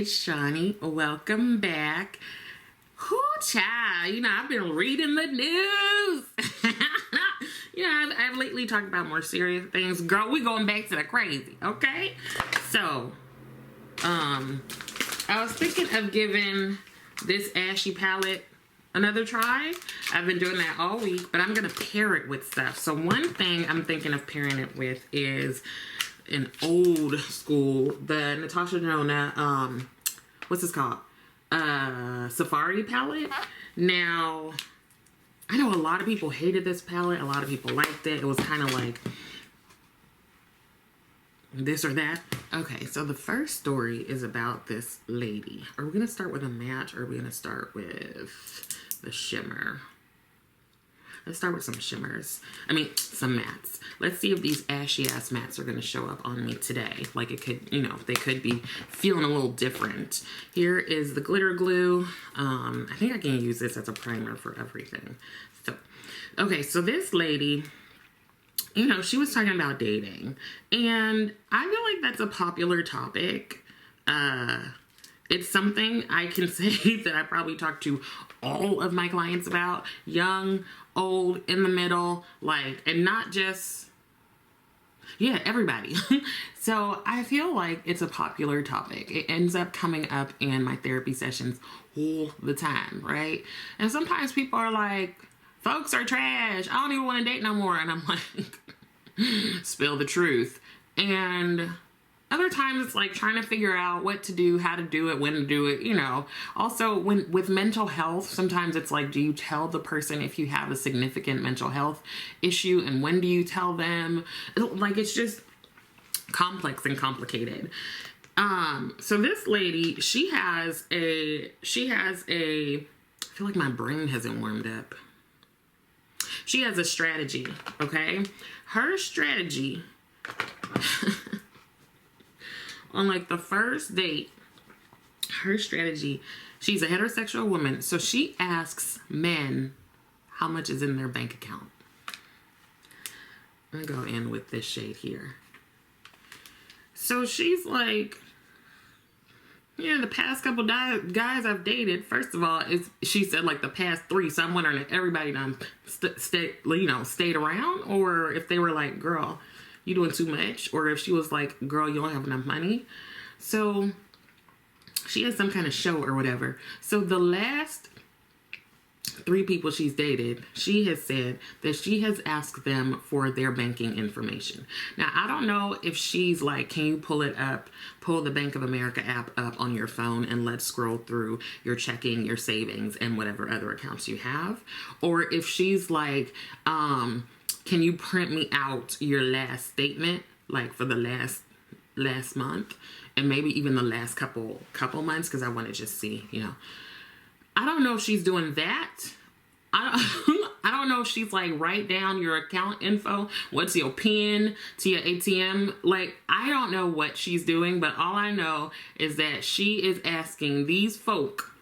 it's Shawnee. Welcome back. Whoo, child. You know, I've been reading the news. I've lately talked about more serious things. Girl, we going back to the crazy, okay? So, I was thinking of giving this ashy palette another try. I've been doing that all week, but I'm going to pair it with stuff. So one thing I'm thinking of pairing it with is an old school, the Natasha Denona, what's this called? Safari palette. Now, I know a lot of people hated this palette. A lot of people liked it. It was kind of like this or that. Okay, so the first story is about this lady. Are we going to start with a matte or are we going to start with the shimmer? Let's start with some shimmers. I mean, some mattes. Let's see if these ashy ass mattes are going to show up on me today. Like it could, you know, they could be feeling a little different. Here is the glitter glue. I think I can use this as a primer for everything. So, okay, so this lady, you know, she was talking about dating. And I feel like that's a popular topic. It's something I can say that I probably talk to all of my clients about. Young, old, in the middle, like, and not just, yeah, everybody. So I feel like it's a popular topic. It ends up coming up in my therapy sessions all the time, right? And sometimes people are like, folks are trash. I don't even want to date no more. And I'm like, spill the truth. And other times it's like trying to figure out what to do, how to do it, when to do it, you know. Also, with mental health, sometimes it's like, do you tell the person if you have a significant mental health issue, and when do you tell them? Like, it's just complex and complicated. So this lady, she has a, I feel like my brain hasn't warmed up. She has a strategy, okay? Her strategy on like the first date, her strategy, she's a heterosexual woman, so she asks men how much is in their bank account. I'm gonna go in with this shade here. So she's like, yeah, the past couple guys I've dated, first of all, she said like the past 3, so I'm wondering if everybody done stayed around, or if they were like, girl, you doing too much, or if she was like, girl, you don't have enough money. So she has some kind of show or whatever. So the last 3 people she's dated, she has said that she has asked them for their banking information. Now, I don't know if she's like, can you pull it up, pull the Bank of America app up on your phone and let's scroll through your checking, your savings, and whatever other accounts you have. Or if she's like, can you print me out your last statement, like for the last month, and maybe even the last couple months, because I want to just see, you know. I don't know if she's doing that. I don't know if she's like, write down your account info. What's your PIN to your ATM? Like, I don't know what she's doing, but all I know is that she is asking these folk,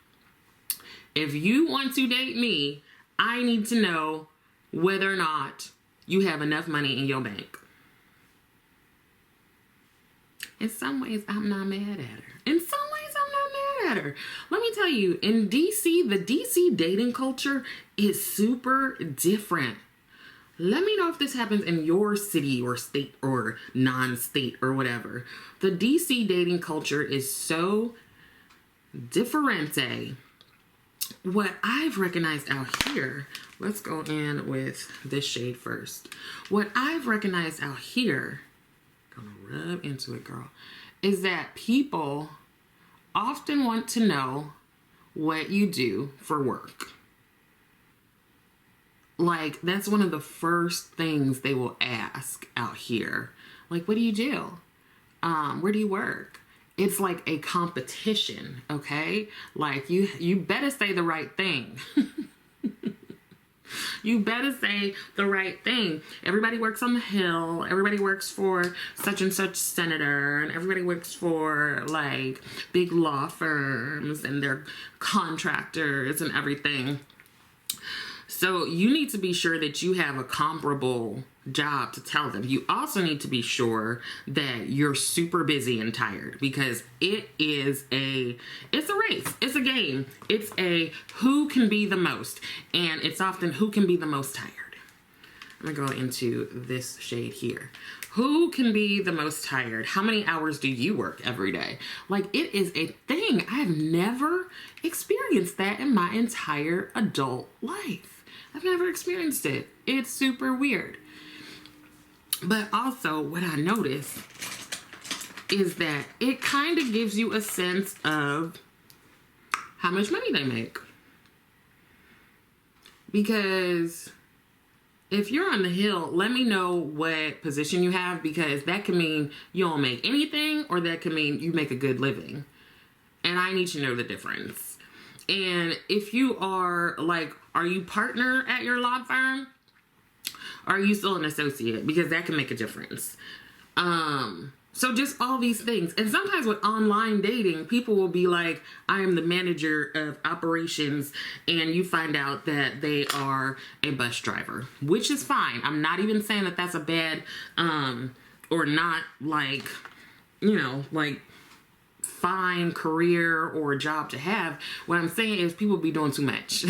if you want to date me, I need to know whether or not you have enough money in your bank. In some ways, I'm not mad at her. In some ways, I'm not mad at her. Let me tell you, in DC, the DC dating culture is super different. Let me know if this happens in your city or state or non-state or whatever. The DC dating culture is so differente. What I've recognized out here, let's go in with this shade first. What I've recognized out here, gonna rub into it, girl, is that people often want to know what you do for work. Like, that's one of the first things they will ask out here. Like, what do you do? Where do you work? It's like a competition, okay? Like, you better say the right thing. You better say the right thing. Everybody works on the Hill. Everybody works for such and such senator. And everybody works for, like, big law firms. And they're contractors and everything. So you need to be sure that you have a comparable job to tell them. You also need to be sure that you're super busy and tired, because it's a race. It's a game. It's a who can be the most. And it's often who can be the most tired. I'm gonna go into this shade here. Who can be the most tired? How many hours do you work every day? Like, it is a thing. I have never experienced that in my entire adult life. I've never experienced it. It's super weird. But also, what I noticed is that it kind of gives you a sense of how much money they make. Because if you're on the hill, let me know what position you have, because that can mean you don't make anything, or that can mean you make a good living. And I need to know the difference. And if you are like, are you partner at your law firm? Or are you still an associate? Because that can make a difference. So just all these things. And sometimes with online dating, people will be like, I am the manager of operations, and you find out that they are a bus driver, which is fine. I'm not even saying that that's a bad, or not like, you know, like fine career or job to have. What I'm saying is people be doing too much.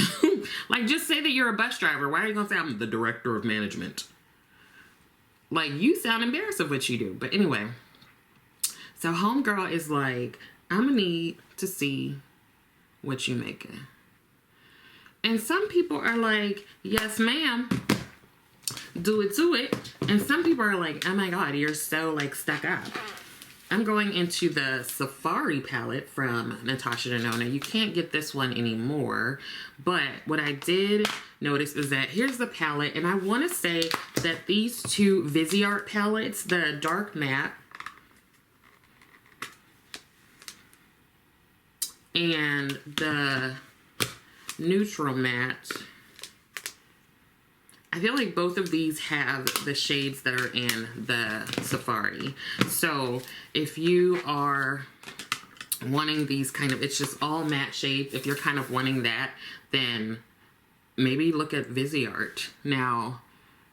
Like, just say that you're a bus driver. Why are you gonna say I'm the director of management? Like, you sound embarrassed of what you do. But anyway, so homegirl is like, I'm gonna need to see what you making. And some people are like, yes, ma'am, do it. And some people are like, oh my God, you're so like stuck up. I'm going into the Safari palette from Natasha Denona. You can't get this one anymore. But what I did notice is that here's the palette. And I want to say that these two Viseart palettes, the dark matte and the neutral matte, I feel like both of these have the shades that are in the Safari. So if you are wanting these kind of, it's just all matte shades. If you're kind of wanting that, then maybe look at Viseart. Now,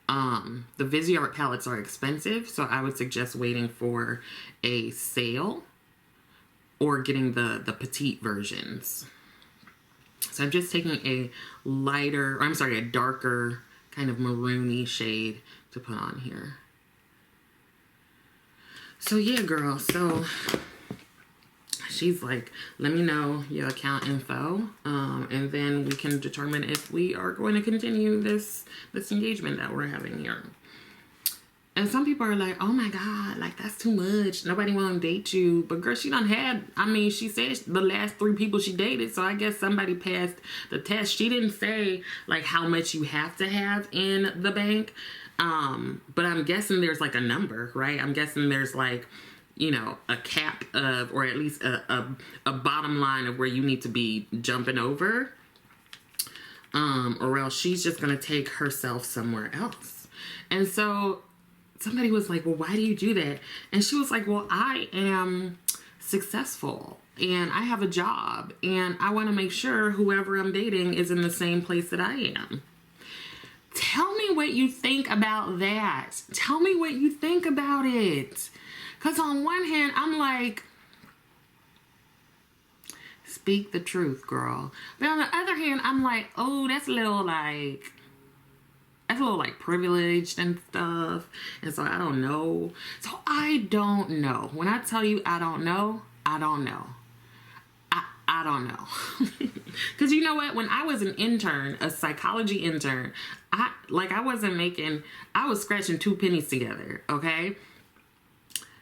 the Viseart palettes are expensive, so I would suggest waiting for a sale or getting the petite versions. So I'm just taking a lighter, or I'm sorry, a darker kind of maroony shade to put on here. So yeah, girl, so she's like, let me know your account info, and then we can determine if we are going to continue this engagement that we're having here. And some people are like, oh my God, like that's too much. Nobody want to date you. But girl, she done had, I mean, she said the last 3 people she dated. So I guess somebody passed the test. She didn't say like how much you have to have in the bank. But I'm guessing there's like a number, right? I'm guessing there's like, you know, a cap of, or at least a bottom line of where you need to be jumping over. Or else she's just going to take herself somewhere else. And so somebody was like, well, why do you do that? And she was like, well, I am successful and I have a job and I want to make sure whoever I'm dating is in the same place that I am. Tell me what you think about that. Tell me what you think about it. Because on one hand, I'm like, speak the truth, girl. But on the other hand, I'm like, oh, that's a little like privileged and stuff. And so I don't know. So I don't know. When I tell you I don't know, I don't know. I don't know. Because you know what? When I was an intern, a psychology intern, I was scratching 2 pennies together, okay?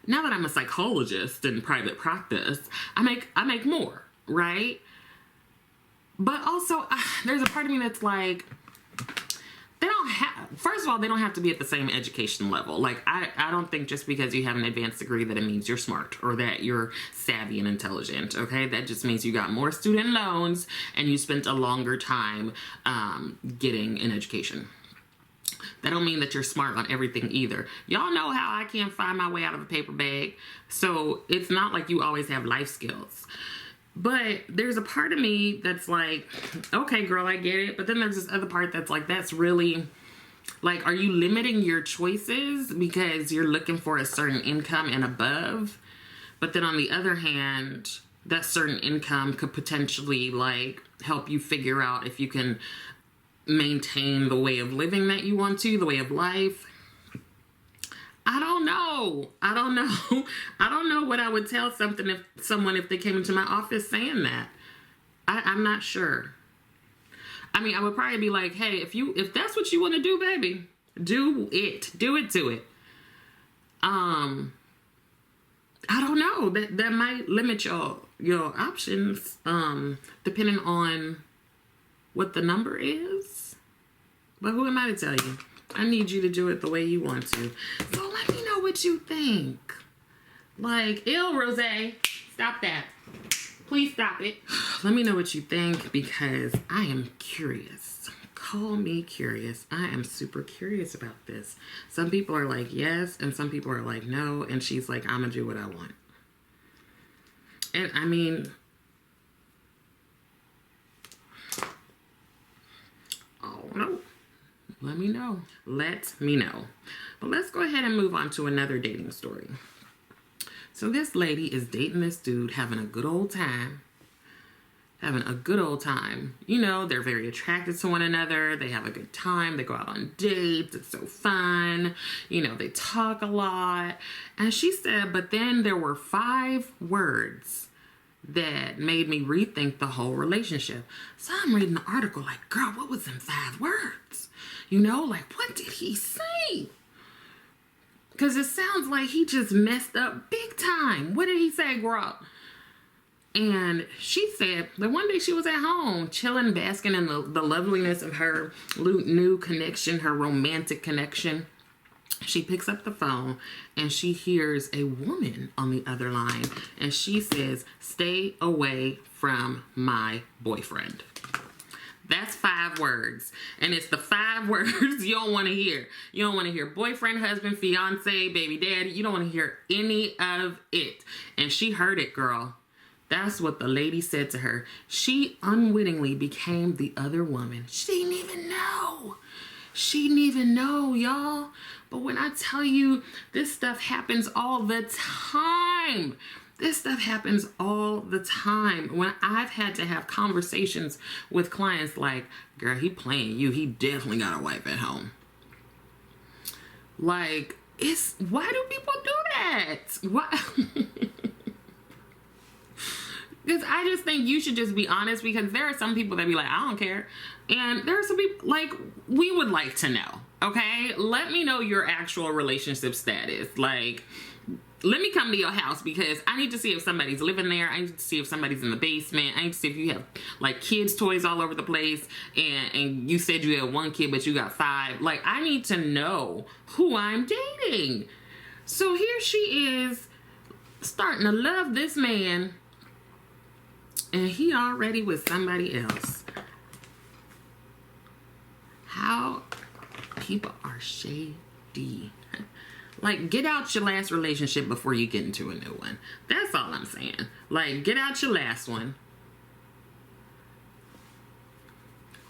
Now that I'm a psychologist in private practice, I make more, right? But also, there's a part of me that's like, first of all, they don't have to be at the same education level. Like, I don't think just because you have an advanced degree that it means you're smart or that you're savvy and intelligent, okay? That just means you got more student loans and you spent a longer time getting an education. That don't mean that you're smart on everything either. Y'all know how I can't find my way out of a paper bag. So it's not like you always have life skills. But there's a part of me that's like, okay, girl, I get it. But then there's this other part that's like, that's really, like, are you limiting your choices because you're looking for a certain income and above? But then on the other hand, that certain income could potentially, like, help you figure out if you can maintain the way of living that you want to, the way of life. I don't know. I don't know. I don't know what I would tell someone if they came into my office saying that. I'm not sure. I mean, I would probably be like, hey, if that's what you want to do, baby, do it. Do it to it. I don't know. That might limit your options, depending on what the number is. But who am I to tell you? I need you to do it the way you want to. So let me know what you think. Like, ew, Rose, stop that. Please stop it. Let me know what you think because I am curious. Call me curious. I am super curious about this. Some people are like, yes, and some people are like, no. And she's like, I'm gonna do what I want. And I mean, oh no. Let me know. Let me know. But let's go ahead and move on to another dating story. So this lady is dating this dude, having a good old time. Having a good old time. You know, they're very attracted to one another. They have a good time. They go out on dates. It's so fun. You know, they talk a lot. And she said, but then there were 5 words that made me rethink the whole relationship. So I'm reading the article like, girl, what was in 5 words? You know, like, what did he say? Because it sounds like he just messed up big time. What did he say, girl? And she said that one day she was at home, chilling, basking in the loveliness of her new connection, her romantic connection. She picks up the phone and she hears a woman on the other line. And she says, stay away from my boyfriend. That's 5 words. And it's the 5 words you don't want to hear. You don't want to hear boyfriend, husband, fiance, baby daddy. You don't want to hear any of it. And she heard it, girl. That's what the lady said to her. She unwittingly became the other woman. She didn't even know. She didn't even know, y'all. But when I tell you, this stuff happens all the time. This stuff happens all the time. When I've had to have conversations with clients like, girl, he playing you. He definitely got a wife at home. Like, why do people do that? Why? Because I just think you should just be honest, because there are some people that be like, I don't care. And there are some people, like, we would like to know, okay? Let me know your actual relationship status. Like, let me come to your house because I need to see if somebody's living there. I need to see if somebody's in the basement. I need to see if you have, like, kids' toys all over the place. And you said you had 1 kid, but you got 5. Like, I need to know who I'm dating. So here she is starting to love this man. And he already with somebody else. How people are shady. Like, get out your last relationship before you get into a new one. That's all I'm saying. Like, get out your last one.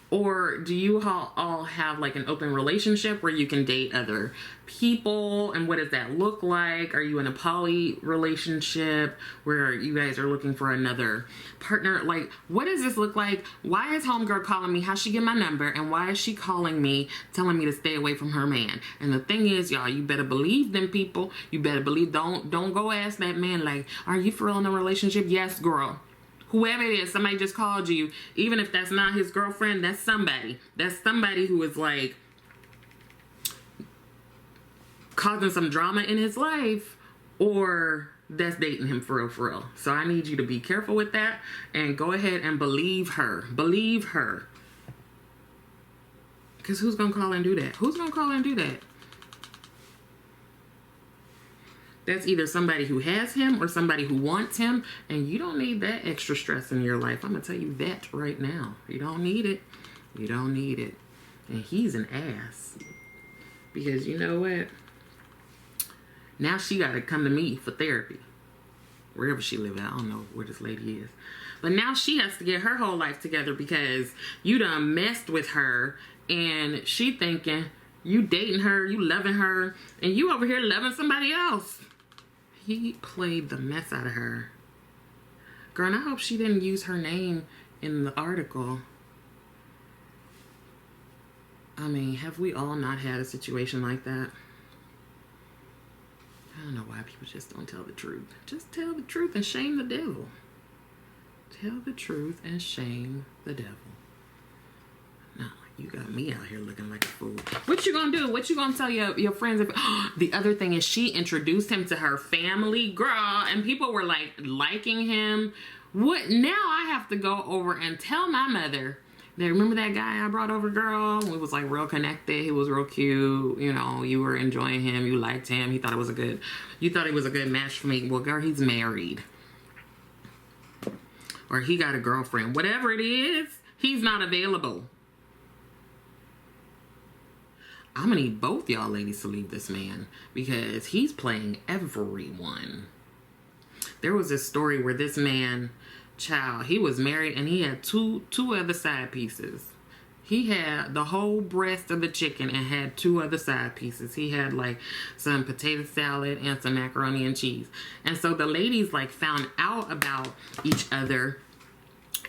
Or do you all have like an open relationship where you can date other people? And what does that look like? Are you in a poly relationship where you guys are looking for another partner? Like, what does this look like? Why is homegirl calling me? How'd she get my number? And why is she calling me, telling me to stay away from her man? And the thing is, y'all, you better believe them people. You better believe, don't go ask that man like, are you for real in a relationship? Yes, girl. Whoever it is, somebody just called you. Even if that's not his girlfriend, that's somebody. That's somebody who is like causing some drama in his life, or that's dating him for real, for real. So I need you to be careful with that and go ahead and believe her. Believe her. Because who's going to call and do that? Who's going to call and do that? That's either somebody who has him or somebody who wants him. And you don't need that extra stress in your life. I'm going to tell you that right now. You don't need it. You don't need it. And he's an ass. Because you know what? Now she got to come to me for therapy. wherever she lives at. I don't know where this lady is. But now she has to get her whole life together because you done messed with her and she thinking you dating her, you loving her, and you over here loving somebody else. He played the mess out of her. Girl, and I hope she didn't use her name in the article. I mean, have we all not had a situation like that? I don't know why people just don't tell the truth. Just tell the truth and shame the devil. Tell the truth and shame the devil. Nah, you got me out here looking like a fool. What you gonna do? What you gonna tell your friends? If, the other thing is she introduced him to her family, girl, and people were like liking him. What? Now I have to go over and tell my mother. Remember that guy I brought over, girl? We was like real connected. He was real cute. You know, you were enjoying him. You liked him. You thought he was a good match for me. Well, girl, he's married. Or he got a girlfriend. Whatever it is, he's not available. I'm gonna need both y'all ladies to leave this man because he's playing everyone. There was this story where this man, child, he was married and he had two other side pieces. He had the whole breast of the chicken and had 2 other side pieces. He had like some potato salad and some macaroni and cheese. And so the ladies like found out about each other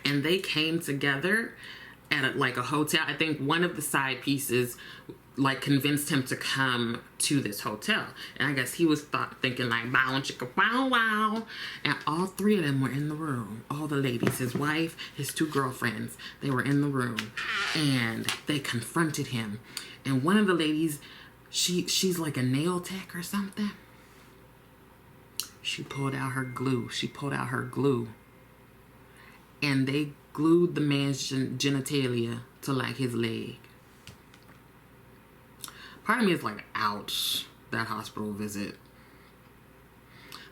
and they came together at like a hotel. I think one of the side pieces like convinced him to come to this hotel. And I guess he was thinking like, bow chicka wow wow. And all 3 of them were in the room. All the ladies, his wife, his 2 girlfriends, they were in the room. And they confronted him. And one of the ladies, she's like a nail tech or something. She pulled out her glue. And they glued the man's genitalia to like his leg. Part of me is like, ouch, that hospital visit.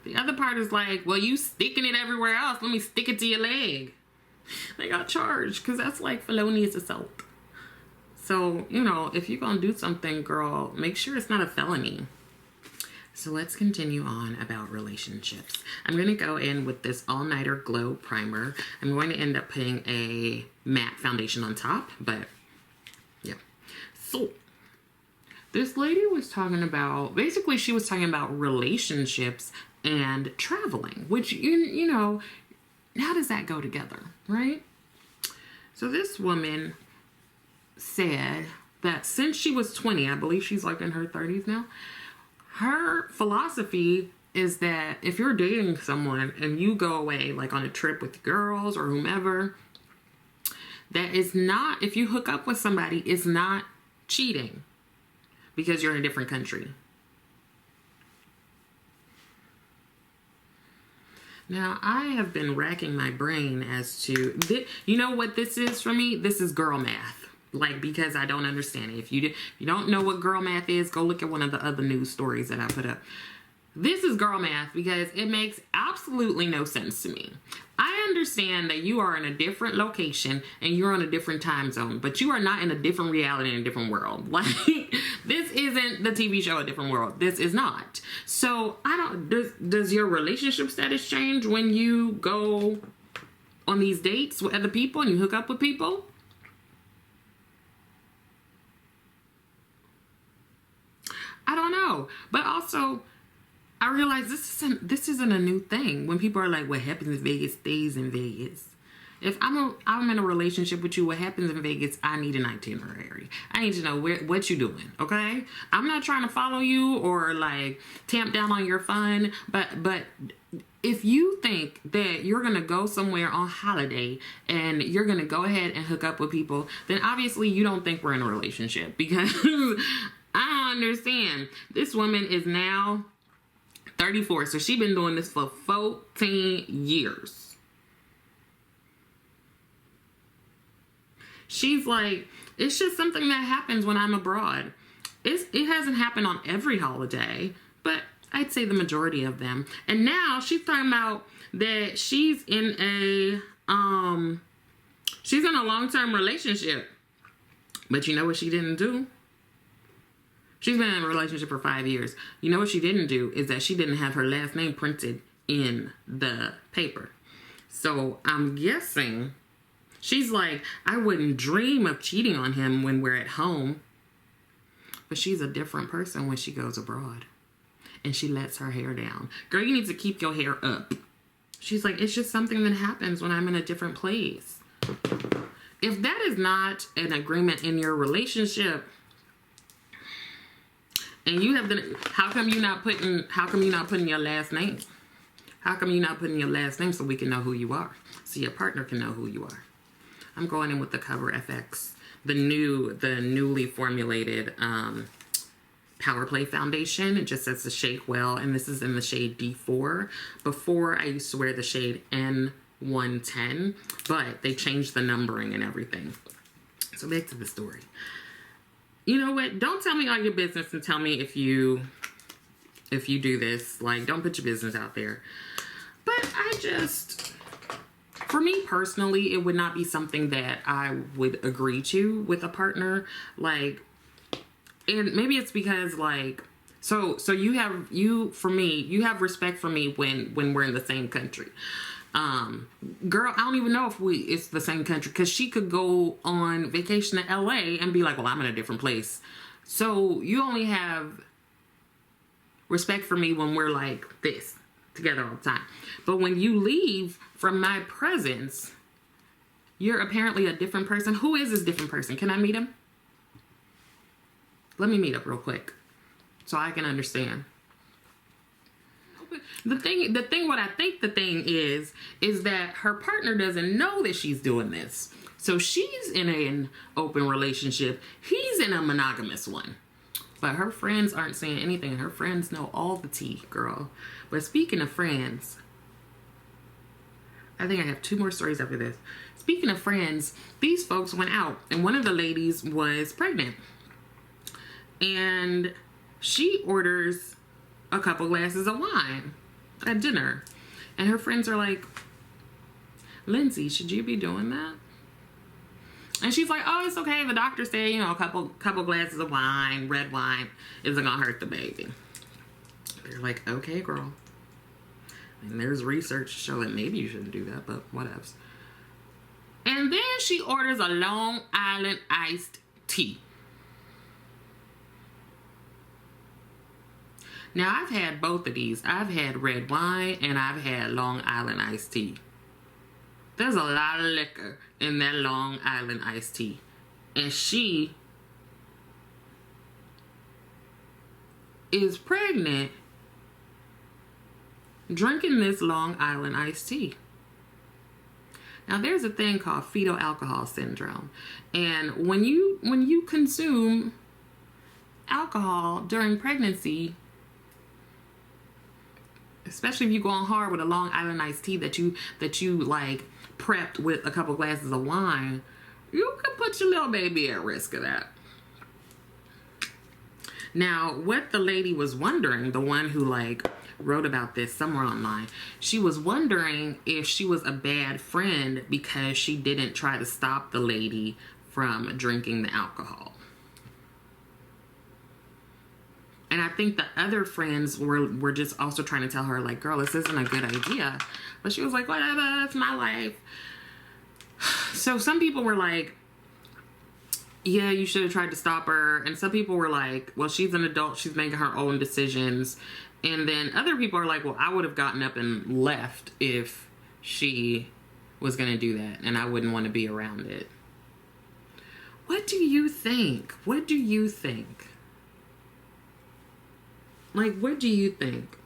The other part is like, well, you sticking it everywhere else. Let me stick it to your leg. They got charged because that's like felonious assault. So, you know, if you're going to do something, girl, make sure it's not a felony. So let's continue on about relationships. I'm going to go in with this All Nighter Glow Primer. I'm going to end up putting a matte foundation on top, but yeah. So this lady was talking about, basically she was talking about relationships and traveling, which, you know, how does that go together, right? So this woman said that since she was 20, I believe she's like in her 30s now, her philosophy is that if you're dating someone and you go away like on a trip with girls or whomever, that is not, if you hook up with somebody, it's not cheating because you're in a different country. Now, I have been racking my brain as to, you know what this is for me? This is girl math. Like, because I don't understand it. If you don't know what girl math is, go look at one of the other news stories that I put up. This is girl math because it makes absolutely no sense to me. I understand that you are in a different location and you're on a different time zone, but you are not in a different reality in a different world. Like, this isn't the TV show A Different World. This is not. So, does your relationship status change when you go on these dates with other people and you hook up with people? I don't know. But also, I realize this isn't a new thing. When people are like, what happens in Vegas stays in Vegas. If I'm in a relationship with you, what happens in Vegas, I need an itinerary. I need to know what you're doing, okay? I'm not trying to follow you or like tamp down on your fun, but if you think that you're going to go somewhere on holiday and you're going to go ahead and hook up with people, then obviously you don't think we're in a relationship because I understand. This woman is now 34, so she's been doing this for 14 years. She's like, it's just something that happens when I'm abroad. It hasn't happened on every holiday, but I'd say the majority of them. And now she's talking about that she's in a long-term relationship. But you know what she didn't do? She's been in a relationship for 5 years. You know what she didn't do is that she didn't have her last name printed in the paper. So I'm guessing she's like, I wouldn't dream of cheating on him when we're at home. But she's a different person when she goes abroad. And she lets her hair down. Girl, you need to keep your hair up. She's like, it's just something that happens when I'm in a different place. If that is not an agreement in your relationship, and you have the, how come you're not putting your last name? How come you're not putting your last name so we can know who you are? So your partner can know who you are. I'm going in with the CoverFX, the newly formulated PowerPlay foundation. It just says to shake well, and this is in the shade D4. Before, I used to wear the shade N110, but they changed the numbering and everything. So back to the story. You know what? Don't tell me all your business and tell me if you do this. Like, don't put your business out there. But for me personally, it would not be something that I would agree to with a partner. Like, and maybe it's because, like, so you have respect for me when we're in the same country. Girl, I don't even know if it's the same country, because she could go on vacation to LA and be like, well, I'm in a different place. So you only have respect for me when we're like this together all the time. But when you leave from my presence, you're apparently a different person. Who is this different person? Can I meet him? Let me meet up real quick so I can understand. What I think the thing is that her partner doesn't know that she's doing this. So she's in an open relationship. He's in a monogamous one. But her friends aren't saying anything. Her friends know all the tea, girl. But speaking of friends, I think I have 2 more stories after this. Speaking of friends, these folks went out, and one of the ladies was pregnant. And she orders a couple glasses of wine at dinner. And her friends are like, Lindsay, should you be doing that? And she's like, oh, it's okay. The doctor said, you know, a couple glasses of wine, red wine, isn't gonna hurt the baby. They're like, okay, girl. And there's research to show that maybe you shouldn't do that, but whatevs. And then she orders a Long Island iced tea. Now, I've had both of these. I've had red wine and I've had Long Island iced tea. There's a lot of liquor in that Long Island iced tea. And she is pregnant drinking this Long Island iced tea. Now, there's a thing called fetal alcohol syndrome. And when you consume alcohol during pregnancy, especially if you go on hard with a Long Island iced tea that you like prepped with a couple glasses of wine, you can put your little baby at risk of that. Now, what the lady was wondering, the one who like wrote about this somewhere online, she was wondering if she was a bad friend because she didn't try to stop the lady from drinking the alcohol. And I think the other friends were just also trying to tell her, like, girl, this isn't a good idea. But she was like, whatever, it's my life. So some people were like, yeah, you should have tried to stop her. And some people were like, well, she's an adult. She's making her own decisions. And then other people are like, well, I would have gotten up and left if she was going to do that. And I wouldn't want to be around it. What do you think? What do you think? Like, what do you think?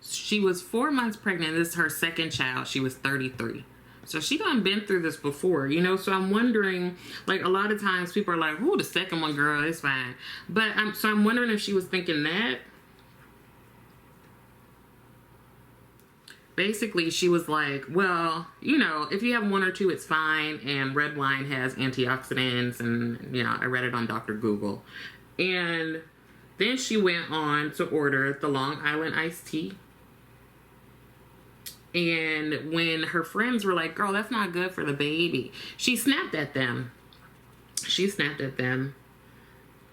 She was 4 months pregnant. This is her second child. She was 33. So she done been through this before, you know? So I'm wondering, like, a lot of times people are like, oh, the second one, girl, it's fine. But I'm wondering if she was thinking that. Basically, she was like, well, you know, if you have 1 or 2, it's fine. And red wine has antioxidants. And, you know, I read it on Dr. Google. And then she went on to order the Long Island iced tea. And when her friends were like, girl, that's not good for the baby, she snapped at them.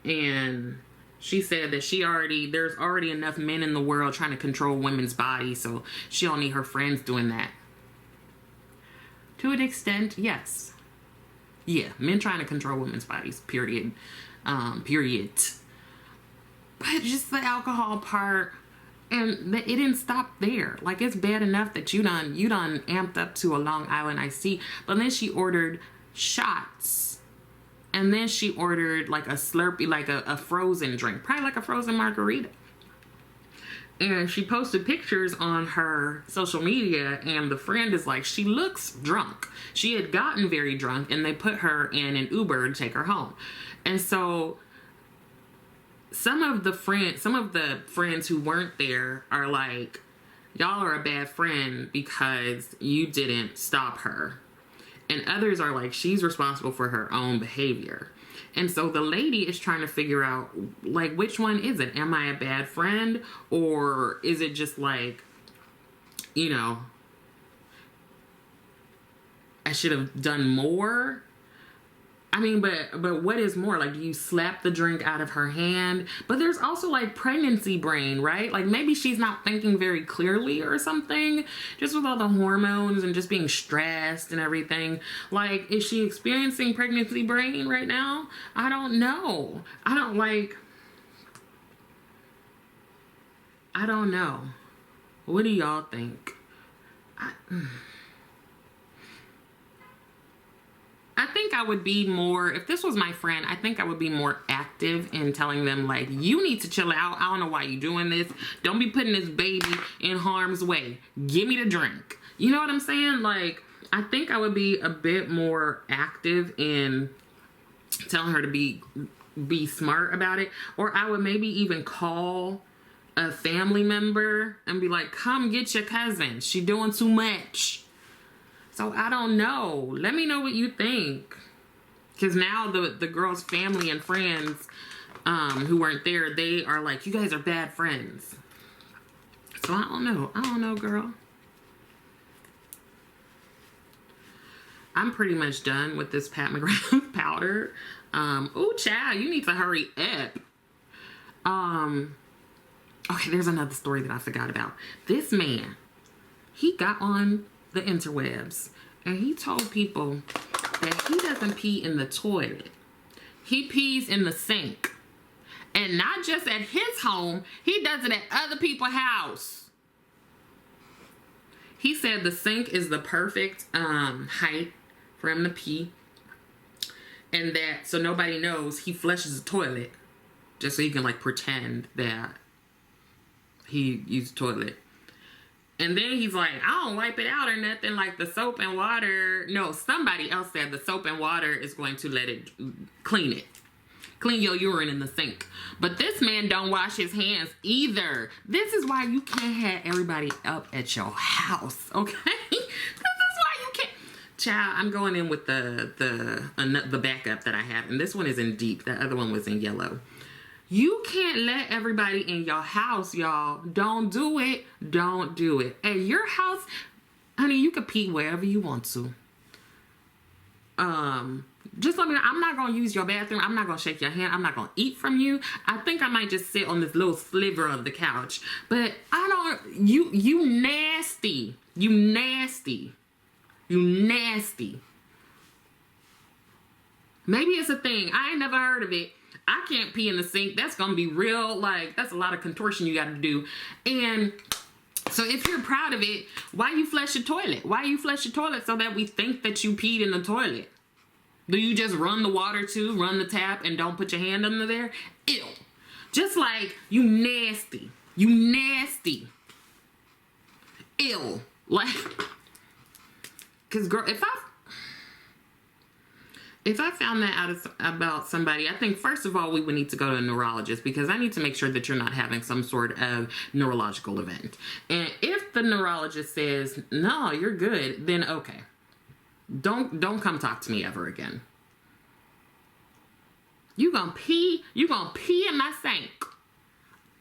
And She said that there's already enough men in the world trying to control women's bodies, so she don't need her friends doing that. To an extent, yes. Yeah, men trying to control women's bodies, period. Period. But just the alcohol part, and it didn't stop there. Like, it's bad enough that you done amped up to a Long Island iced tea, but then she ordered shots. And then she ordered like a Slurpee, like a frozen drink, probably like a frozen margarita. And she posted pictures on her social media, and the friend is like, she looks drunk. She had gotten very drunk, and they put her in an Uber to take her home. And so some of the friends who weren't there are like, y'all are a bad friend because you didn't stop her. And others are like, she's responsible for her own behavior. And so the lady is trying to figure out, like, which one is it? Am I a bad friend? Or is it just like, you know, I should have done more? I mean, but what is more? Like, do you slap the drink out of her hand? But there's also like pregnancy brain, right? Like, maybe she's not thinking very clearly or something, just with all the hormones and just being stressed and everything. Like, is she experiencing pregnancy brain right now? I don't know. I don't know. What do y'all think? I think I would be more, if this was my friend, I think I would be more active in telling them, like, you need to chill out. I don't know why you're doing this. Don't be putting this baby in harm's way. Give me the drink. You know what I'm saying? Like, I think I would be a bit more active in telling her to be smart about it. Or I would maybe even call a family member and be like, come get your cousin. She doing too much. So I don't know. Let me know what you think. Because now the girl's family and friends who weren't there, they are like, you guys are bad friends. So I don't know. I don't know, girl. I'm pretty much done with this Pat McGrath powder. Oh, child, you need to hurry up. Okay, there's another story that I forgot about. This man, he got on the interwebs and he told people that he doesn't pee in the toilet. He pees in the sink. And not just at his home, he does it at other people's house. He said the sink is the perfect height for him to pee. And that, so nobody knows, he flushes the toilet. Just so he can like pretend that he used the toilet. And then he's like, I don't wipe it out or nothing, like the soap and water. No, somebody else said the soap and water is going to let it clean it. Clean your urine in the sink. But this man don't wash his hands either. This is why you can't have everybody up at your house, okay? This is why you can't. Child, I'm going in with the backup that I have. And this one is in deep. The other one was in yellow. You can't let everybody in your house, y'all. Don't do it. Don't do it. At your house, honey, you can pee wherever you want to. Just let me know. I'm not going to use your bathroom. I'm not going to shake your hand. I'm not going to eat from you. I think I might just sit on this little sliver of the couch. But I don't, you nasty. You nasty. You nasty. Maybe it's a thing. I ain't never heard of it. I can't pee in the sink. That's going to be real, like, that's a lot of contortion you got to do. And so if you're proud of it, why you flush your toilet? Why you flush your toilet so that we think that you peed in the toilet? Do you just run the water too, run the tap, and don't put your hand under there? Ew. Just like, you nasty. You nasty. Ew. Like, because girl, if I found that out about somebody, I think first of all, we would need to go to a neurologist because I need to make sure that you're not having some sort of neurological event. And if the neurologist says, no, you're good, then okay. Don't come talk to me ever again. You gonna pee in my sink.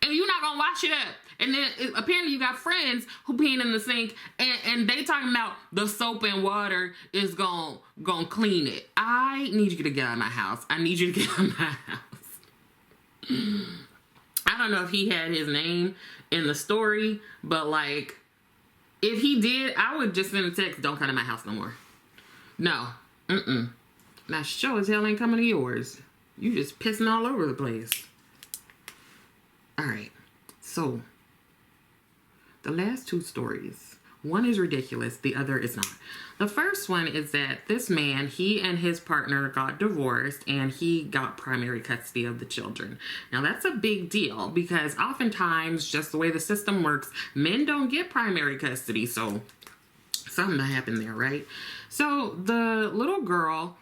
And you're not gonna wash it up. And then apparently you got friends who peeing in the sink and they talking about the soap and water is gonna clean it. I need you to get out of my house. I need you to get out of my house. don't know if he had his name in the story, but like, if he did, I would just send a text, don't come to my house no more. No. Now, sure as hell ain't coming to yours. You just pissing all over the place. All right. So, the last two stories. One is ridiculous. The other is not. The first one is that this man, he and his partner got divorced and he got primary custody of the children. Now, that's a big deal because oftentimes, just the way the system works, men don't get primary custody. So, something happened there, right? So, the little girl,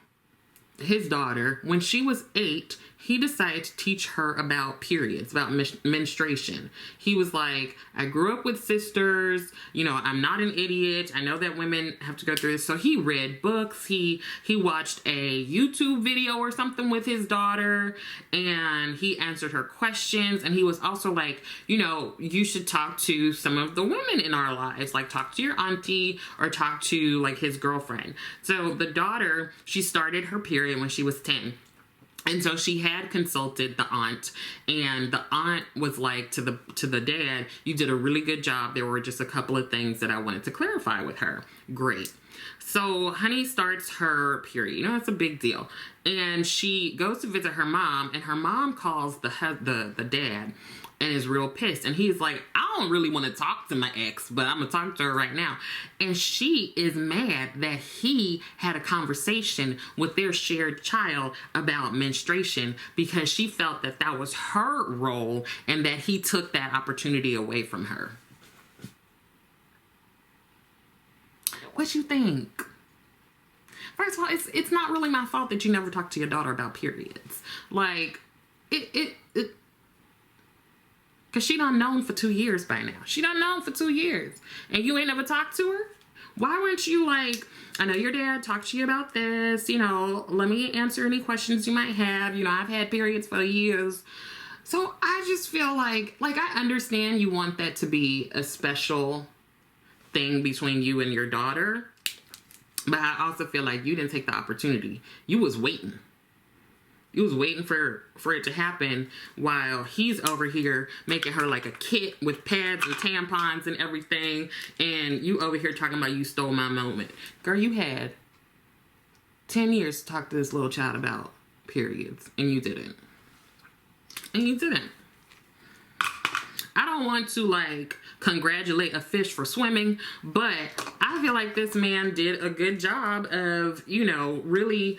his daughter, when she was 8, he decided to teach her about periods, about menstruation. He was like, I grew up with sisters, you know, I'm not an idiot. I know that women have to go through this. So he read books. He watched a YouTube video or something with his daughter, and he answered her questions. And he was also like, you know, you should talk to some of the women in our lives, like talk to your auntie or talk to like his girlfriend. So the daughter, she started her period when she was 10. And so she had consulted the aunt, and the aunt was like to the dad, you did a really good job. There were just a couple of things that I wanted to clarify with her. Great. So honey starts her period. You know, it's a big deal. And she goes to visit her mom, and her mom calls the dad and is real pissed. And he's like, I don't really want to talk to my ex, but I'm going to talk to her right now. And she is mad that he had a conversation with their shared child about menstruation because she felt that that was her role and that he took that opportunity away from her. What you think? First of all, it's not really my fault that you never talk to your daughter about periods. Like, because she done known for 2 years by now. She done known for 2 years. And you ain't never talked to her? Why weren't you like, I know your dad talked to you about this. You know, let me answer any questions you might have. You know, I've had periods for years. So I just feel like I understand you want that to be a special thing between you and your daughter. But I also feel like you didn't take the opportunity. You was waiting. You was waiting for it to happen while he's over here making her like a kit with pads and tampons and everything. And you over here talking about you stole my moment. Girl, you had 10 years to talk to this little child about periods. And you didn't. And you didn't. I don't want to like congratulate a fish for swimming, but I feel like this man did a good job of, you know, really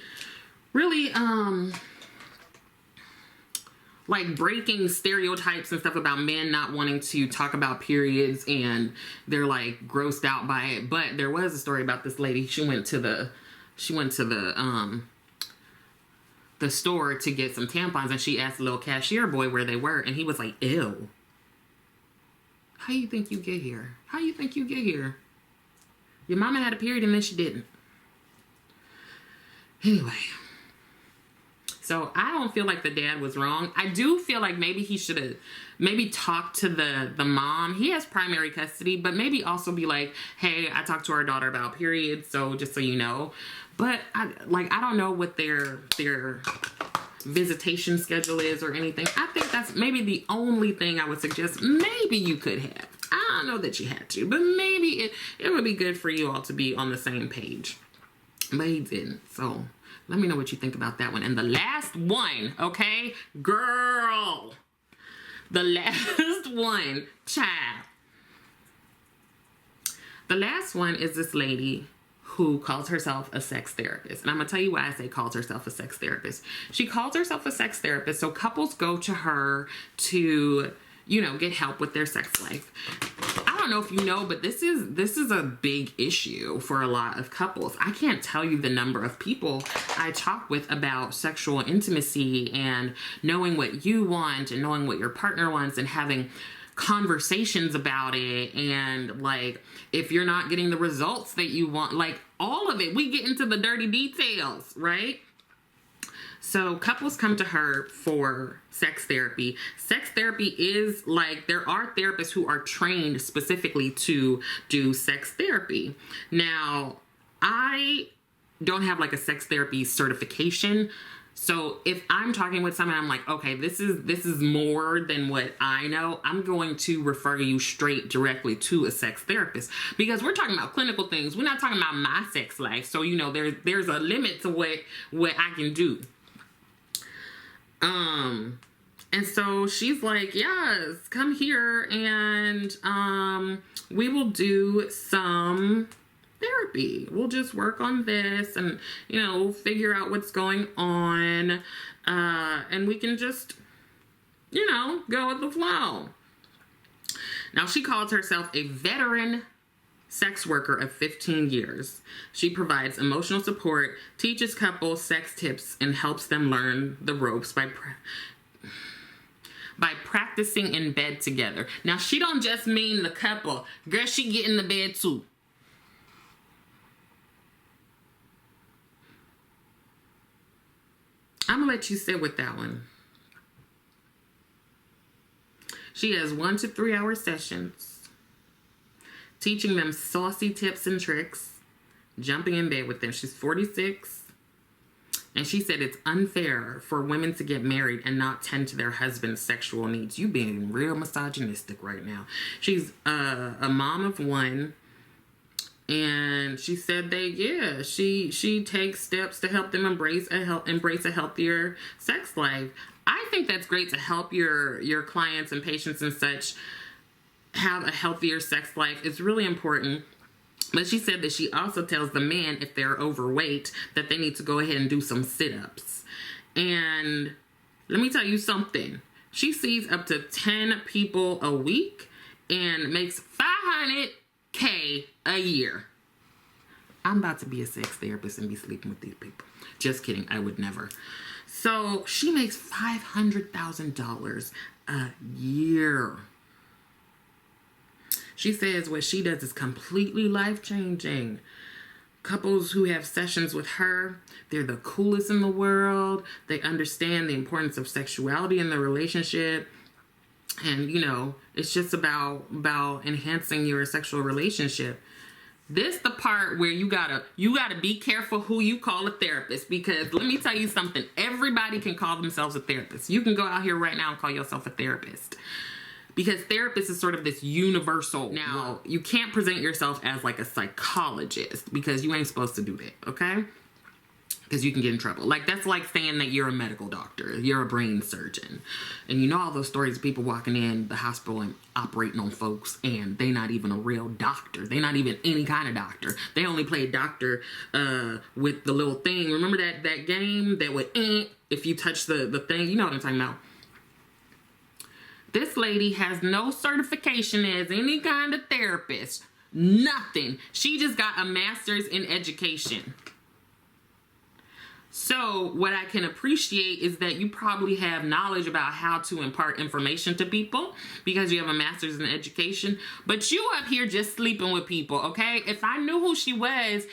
like breaking stereotypes and stuff about men not wanting to talk about periods and they're like grossed out by it. But there was a story about this lady. She went to the store to get some tampons, and she asked the little cashier boy where they were, and he was like, ew. How you think you get here? How you think you get here? Your mama had a period and then she didn't. Anyway. So I don't feel like the dad was wrong. I do feel like maybe he should have maybe talked to the mom. He has primary custody, but maybe also be like, hey, I talked to our daughter about periods, so just so you know. But I don't know what their visitation schedule is or anything. I think that's maybe the only thing I would suggest maybe you could have. I don't know that you had to, but maybe it would be good for you all to be on the same page. But he didn't, so let me know what you think about that one. And the last one, okay? Girl. The last one, child. The last one is this lady who calls herself a sex therapist. And I'm going to tell you why I say calls herself a sex therapist. She calls herself a sex therapist so couples go to her to, you know, get help with their sex life. I don't know if you know, but this is a big issue for a lot of couples. I can't tell you the number of people I talk with about sexual intimacy and knowing what you want and knowing what your partner wants and having conversations about it, and like if you're not getting the results that you want, like all of it, we get into the dirty details, right? So couples come to her for sex therapy. Sex therapy is like, there are therapists who are trained specifically to do sex therapy. Now, I don't have like a sex therapy certification, So if I'm talking with someone, I'm like, okay, this is more than what I know, I'm going to refer you straight directly to a sex therapist, because we're talking about clinical things. We're not talking about my sex life. So, you know, there's a limit to what I can do. And so she's like, yes, come here and we will do some therapy. We'll just work on this and, you know, figure out what's going on. And we can just, you know, go with the flow. Now, she calls herself a veteran sex worker of 15 years. She provides emotional support, teaches couples sex tips, and helps them learn the ropes by practicing in bed together. Now, she don't just mean the couple. Girl, she get in the bed too. I'm gonna let you sit with that one. She has 1 to 3 hour sessions, teaching them saucy tips and tricks, jumping in bed with them. She's 46. And she said it's unfair for women to get married and not tend to their husband's sexual needs. You being real misogynistic right now. She's a mom of 1. And she said she takes steps to help them embrace a healthier sex life. I think that's great to help your clients and patients and such have a healthier sex life. It's really important. But she said that she also tells the men, if they're overweight, that they need to go ahead and do some sit-ups. And let me tell you something. She sees up to 10 people a week and makes $500K a year. I'm about to be a sex therapist and be sleeping with these people. Just kidding. I would never. So she makes $500,000 a year. She says what she does is completely life-changing. Couples who have sessions with her, they're the coolest in the world. They understand the importance of sexuality in the relationship. And, you know, it's just about enhancing your sexual relationship. This the part where you gotta be careful who you call a therapist, because let me tell you something. Everybody can call themselves a therapist. You can go out here right now and call yourself a therapist. Because therapist is sort of this universal. Now, you can't present yourself as like a psychologist, because you ain't supposed to do that, okay? Because you can get in trouble. Like, that's like saying that you're a medical doctor, you're a brain surgeon. And you know all those stories of people walking in the hospital and operating on folks, and they not even a real doctor. They not even any kind of doctor. They only play doctor with the little thing. Remember that game that would, if you touch the thing? You know what I'm talking about. This lady has no certification as any kind of therapist. Nothing. She just got a master's in education. So what I can appreciate is that you probably have knowledge about how to impart information to people because you have a master's in education. But you up here just sleeping with people, okay? If I knew who she was,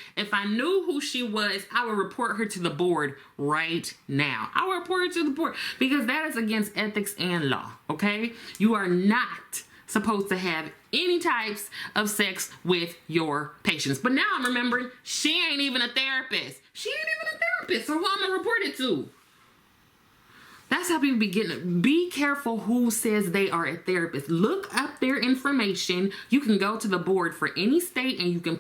I would report her to the board right now. I would report her to the board because that is against ethics and law, okay? You are not supposed to have any types of sex with your patients. But now I'm remembering she ain't even a therapist. She ain't even a therapist. So who I'm gonna report it to? That's how people be getting it. Be careful who says they are a therapist. Look up their information. You can go to the board for any state and you can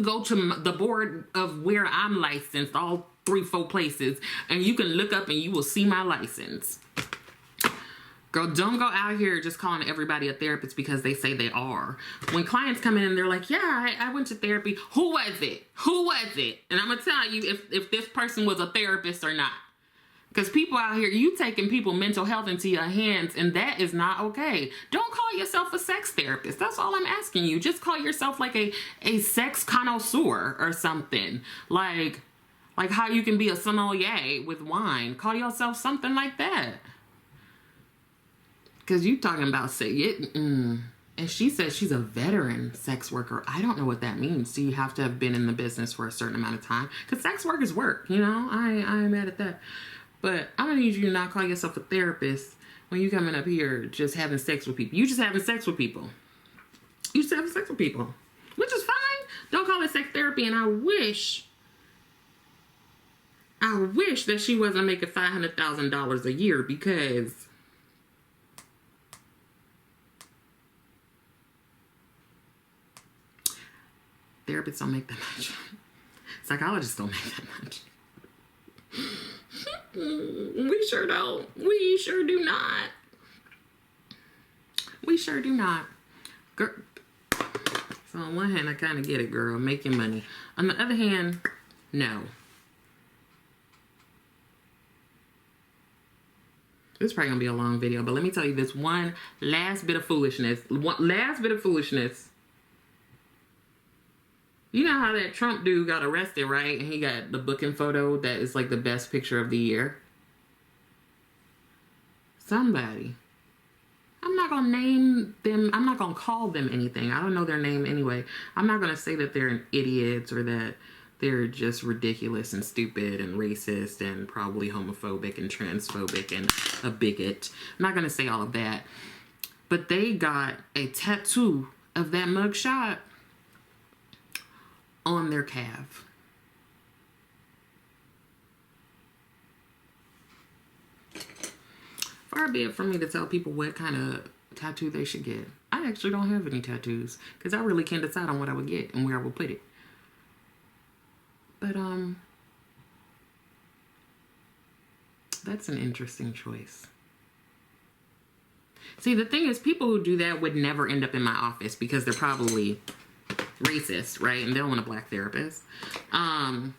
go to the board of where I'm licensed, all 3-4 places, and you can look up and you will see my license. Girl, don't go out here just calling everybody a therapist because they say they are. When clients come in and they're like, yeah, I went to therapy. Who was it? Who was it? And I'm going to tell you if this person was a therapist or not. Because people out here, you taking people's mental health into your hands, and that is not okay. Don't call yourself a sex therapist. That's all I'm asking you. Just call yourself like a sex connoisseur or something. Like how you can be a sommelier with wine. Call yourself something like that. Because you talking about and she says she's a veteran sex worker. I don't know what that means. So you have to have been in the business for a certain amount of time. Because sex work is work, you know? I ain't mad at that. But I'm going to need you to not call yourself a therapist when you coming up here just having sex with people. You just having sex with people. You just having sex with people. Which is fine. Don't call it sex therapy. And I wish I wish that she wasn't making $500,000 a year, because therapists don't make that much. Psychologists don't make that much. We sure don't. We sure do not. We sure do not. Girl. So on one hand, I kind of get it, girl, making money. On the other hand, no. This is probably gonna be a long video, but let me tell you this one last bit of foolishness. You know how that Trump dude got arrested, right? And he got the booking photo that is like the best picture of the year. Somebody. I'm not going to name them. I'm not going to call them anything. I don't know their name anyway. I'm not going to say that they're idiots or that they're just ridiculous and stupid and racist and probably homophobic and transphobic and a bigot. I'm not going to say all of that. But they got a tattoo of that mugshot on their calf. Far be it from me to tell people what kind of tattoo they should get. I actually don't have any tattoos because I really can't decide on what I would get and where I would put it. But that's an interesting choice. See, the thing is, people who do that would never end up in my office because they're probably racist, right? And they don't want a black therapist. I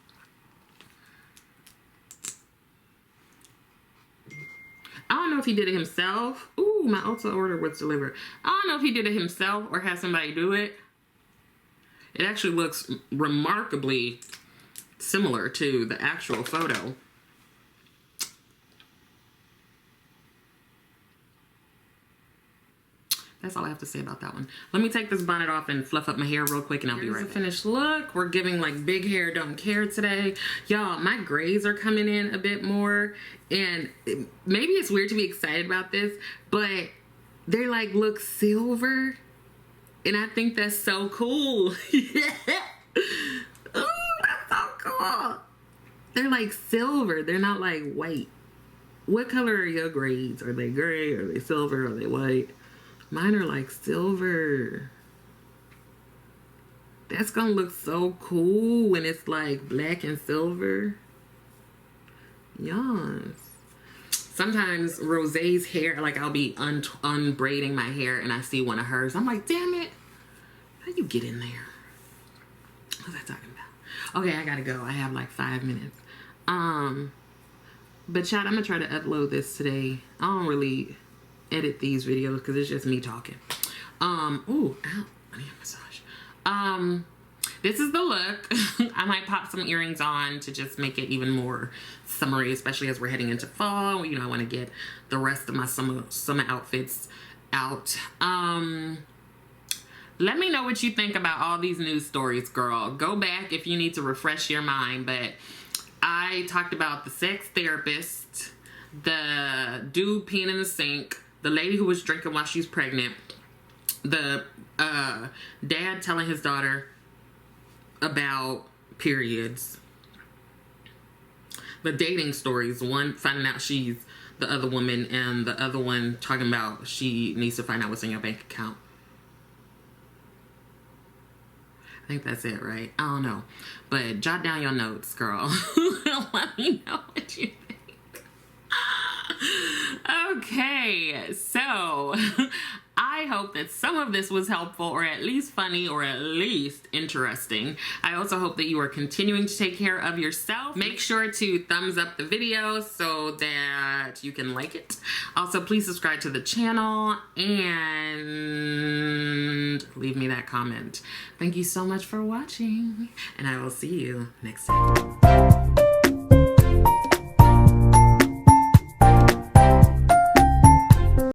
don't know if he did it himself. Ooh, my Ulta order was delivered. I don't know if he did it himself or had somebody do it. It actually looks remarkably similar to the actual photo. That's all I have to say about that one. Let me take this bonnet off and fluff up my hair real quick and I'll be right back. Finished look. We're giving like big hair don't care today. Y'all, my grays are coming in a bit more. And maybe it's weird to be excited about this, but they like look silver. And I think that's so cool. Yeah. Ooh, that's so cool. They're like silver. They're not like white. What color are your grays? Are they gray? Are they silver? Are they white? Mine are like silver. That's gonna look so cool when it's like black and silver. Yes. Sometimes Rosé's hair, like I'll be unbraiding my hair and I see one of hers. I'm like, damn it. How you get in there? What was I talking about? Okay, I gotta go. I have like 5 minutes. But chat, I'm gonna try to upload this today. I don't really edit these videos because it's just me talking. Ooh, ow, I need a massage. This is the look. I might pop some earrings on to just make it even more summery, especially as we're heading into fall. You know, I want to get the rest of my summer outfits out. Let me know what you think about all these news stories, girl. Go back if you need to refresh your mind, but I talked about the sex therapist, the dude peeing in the sink, the lady who was drinking while she's pregnant, the dad telling his daughter about periods, the dating stories, one finding out she's the other woman and the other one talking about she needs to find out what's in your bank account. I think that's it, right? I don't know. But jot down your notes, girl. Let me know what you think. Okay, so I hope that some of this was helpful or at least funny or at least interesting. I also hope that you are continuing to take care of yourself. Make sure to thumbs up the video so that you can like it. Also, please subscribe to the channel and leave me that comment. Thank you so much for watching, and I will see you next time.